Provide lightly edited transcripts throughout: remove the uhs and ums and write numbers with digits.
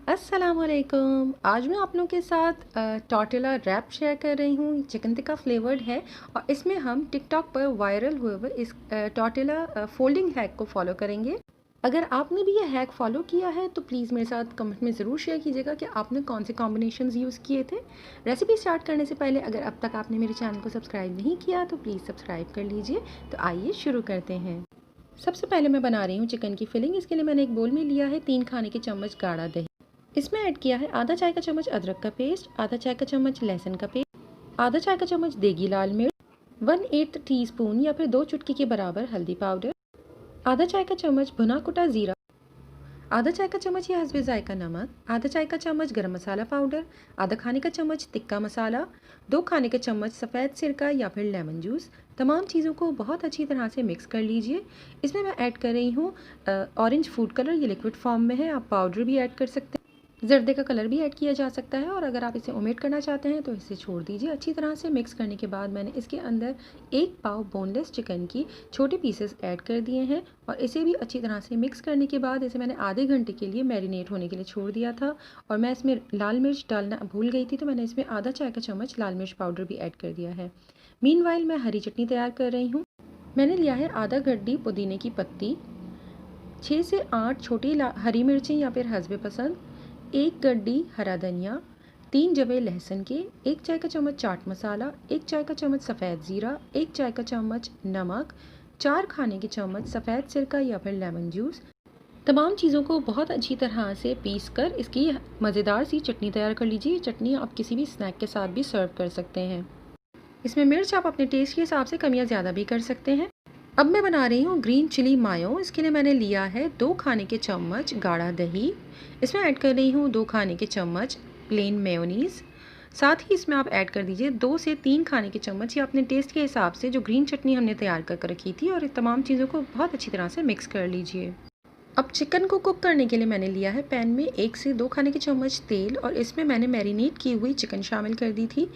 अस्सलामुअलैकुम। आज मैं आप लोगों के साथ टॉर्टिला रैप शेयर कर रही हूँ। चिकन टिक्का फ्लेवर्ड है और इसमें हम टिकटॉक पर वायरल हुए हुए इस टॉर्टिला फोल्डिंग हैक को फॉलो करेंगे। अगर आपने भी ये हैक फॉलो किया है तो प्लीज़ मेरे साथ कमेंट में ज़रूर शेयर कीजिएगा कि आपने कौन से कॉम्बिनेशंस यूज़ किए थे। रेसिपी स्टार्ट करने से पहले अगर अब तक आपने मेरे चैनल को सब्सक्राइब नहीं किया तो प्लीज़ सब्सक्राइब कर लीजिए। तो आइए शुरू करते हैं। सबसे पहले मैं बना रही हूँ चिकन की फिलिंग। इसके लिए मैंने एक बोल में लिया है 3 खाने के चम्मच गाढ़ा दही। इसमें ऐड किया है आधा चाय का चम्मच अदरक का पेस्ट, आधा चाय का चम्मच लहसुन का पेस्ट, आधा चाय का चम्मच देगी लाल मिर्च, 1/8 टीस्पून या फिर 2 चुटकी के बराबर हल्दी पाउडर, आधा चाय का चम्मच भुना कुटा जीरा, आधा चाय का चम्मच या हस्बे जायका नमक, आधा चाय का चम्मच गरम मसाला पाउडर, आधा खाने का चम्मच तिक्का मसाला, 2 खाने का चम्मच सफ़ेद सिरका या फिर लेमन जूस। तमाम चीज़ों को बहुत अच्छी तरह से मिक्स कर लीजिए। इसमें मैं ऐड कर रही हूँ ऑरेंज फूड कलर। ये लिक्विड फॉर्म में है, आप पाउडर भी ऐड कर सकते हैं। ज़र्दे का कलर भी ऐड किया जा सकता है और अगर आप इसे ओमिट करना चाहते हैं तो इसे छोड़ दीजिए। अच्छी तरह से मिक्स करने के बाद मैंने इसके अंदर 1 पाव बोनलेस चिकन की छोटे पीसेस ऐड कर दिए हैं और इसे भी अच्छी तरह से मिक्स करने के बाद इसे मैंने आधे घंटे के लिए मैरिनेट होने के लिए छोड़ दिया था। और मैं इसमें लाल मिर्च डालना भूल गई थी तो मैंने इसमें आधा चाय का चम्मच लाल मिर्च पाउडर भी ऐड कर दिया है। मीनवाइल मैं हरी चटनी तैयार कर रही हूँ। मैंने लिया है आधा गड्डी पुदीने की पत्ती, 6 से 8 छोटी हरी मिर्चें या फिर हस्बे पसंद, 1 गड्डी हरा धनिया, 3 जवे लहसुन के, 1 चाय का चम्मच चाट मसाला, 1 चाय का चम्मच सफ़ेद ज़ीरा, 1 चाय का चम्मच नमक, 4 खाने के चम्मच सफ़ेद सिरका या फिर लेमन जूस। तमाम चीज़ों को बहुत अच्छी तरह से पीस कर इसकी मज़ेदार सी चटनी तैयार कर लीजिए। ये चटनी आप किसी भी स्नैक के साथ भी सर्व कर सकते हैं। इसमें मिर्च आप अपने टेस्ट के हिसाब से कम या ज़्यादा भी कर सकते हैं। अब मैं बना रही हूँ ग्रीन चिली मायो। इसके लिए मैंने लिया है 2 खाने के चम्मच गाढ़ा दही। इसमें ऐड कर रही हूँ 2 खाने के चम्मच प्लेन मेयोनीज़। साथ ही इसमें आप ऐड कर दीजिए 2 से 3 खाने के चम्मच या अपने टेस्ट के हिसाब से जो ग्रीन चटनी हमने तैयार कर रखी थी और तमाम चीज़ों को बहुत अच्छी तरह से मिक्स कर लीजिए। अब चिकन को कुक करने के लिए मैंने लिया है पैन में 1 से 2 खाने के चम्मच तेल और इसमें मैंने मैरिनेट की हुई चिकन शामिल कर दी थी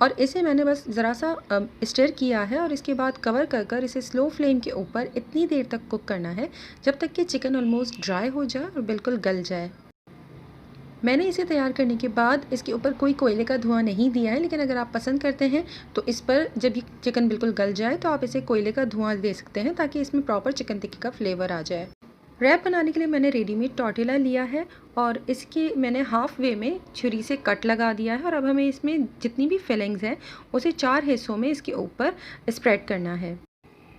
और इसे मैंने बस ज़रा सा स्टर किया है और इसके बाद कवर कर कर इसे स्लो फ्लेम के ऊपर इतनी देर तक कुक करना है जब तक कि चिकन ऑलमोस्ट ड्राई हो जाए और बिल्कुल गल जाए। मैंने इसे तैयार करने के बाद इसके ऊपर कोई कोयले का धुआं नहीं दिया है, लेकिन अगर आप पसंद करते हैं तो इस पर जब ये चिकन बिल्कुल गल जाए तो आप इसे कोयले का धुआं दे सकते हैं ताकि इसमें प्रॉपर चिकन टिक्की का फ्लेवर आ जाए। रैप बनाने के लिए मैंने रेडीमेड टॉर्टिला लिया है और इसके मैंने हाफ वे में छुरी से कट लगा दिया है और अब हमें इसमें जितनी भी फिलिंग्स हैं उसे 4 हिस्सों में इसके ऊपर स्प्रेड करना है।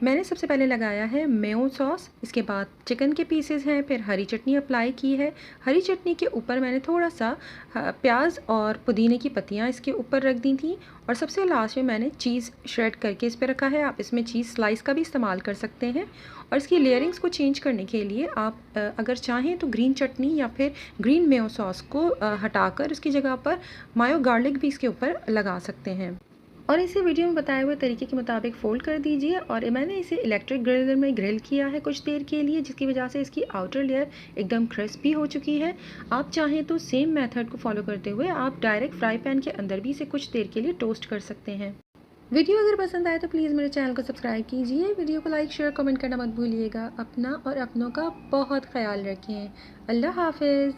मैंने सबसे पहले लगाया है मेयो सॉस, इसके बाद चिकन के पीसेस हैं, फिर हरी चटनी अप्लाई की है। हरी चटनी के ऊपर मैंने थोड़ा सा प्याज और पुदीने की पत्तियां इसके ऊपर रख दी थी और सबसे लास्ट में मैंने चीज़ श्रेड करके इस पर रखा है। आप इसमें चीज़ स्लाइस का भी इस्तेमाल कर सकते हैं और इसकी लेयरिंग्स को चेंज करने के लिए आप अगर चाहें तो ग्रीन चटनी या फिर ग्रीन मेयो सॉस को हटाकर उसकी जगह पर मायो गार्लिक भी इसके ऊपर लगा सकते हैं और इसे वीडियो में बताए हुए तरीके के मुताबिक फ़ोल्ड कर दीजिए। और मैंने इसे इलेक्ट्रिक ग्रिलर में ग्रिल किया है कुछ देर के लिए, जिसकी वजह से इसकी आउटर लेयर एकदम क्रिस्पी हो चुकी है। आप चाहें तो सेम मेथड को फॉलो करते हुए आप डायरेक्ट फ्राई पैन के अंदर भी इसे कुछ देर के लिए टोस्ट कर सकते हैं। वीडियो अगर पसंद आए तो प्लीज़ मेरे चैनल को सब्सक्राइब कीजिए। वीडियो को लाइक शेयर कमेंट करना मत भूलिएगा। अपना और अपनों का बहुत ख्याल रखें। अल्लाह हाफिज़।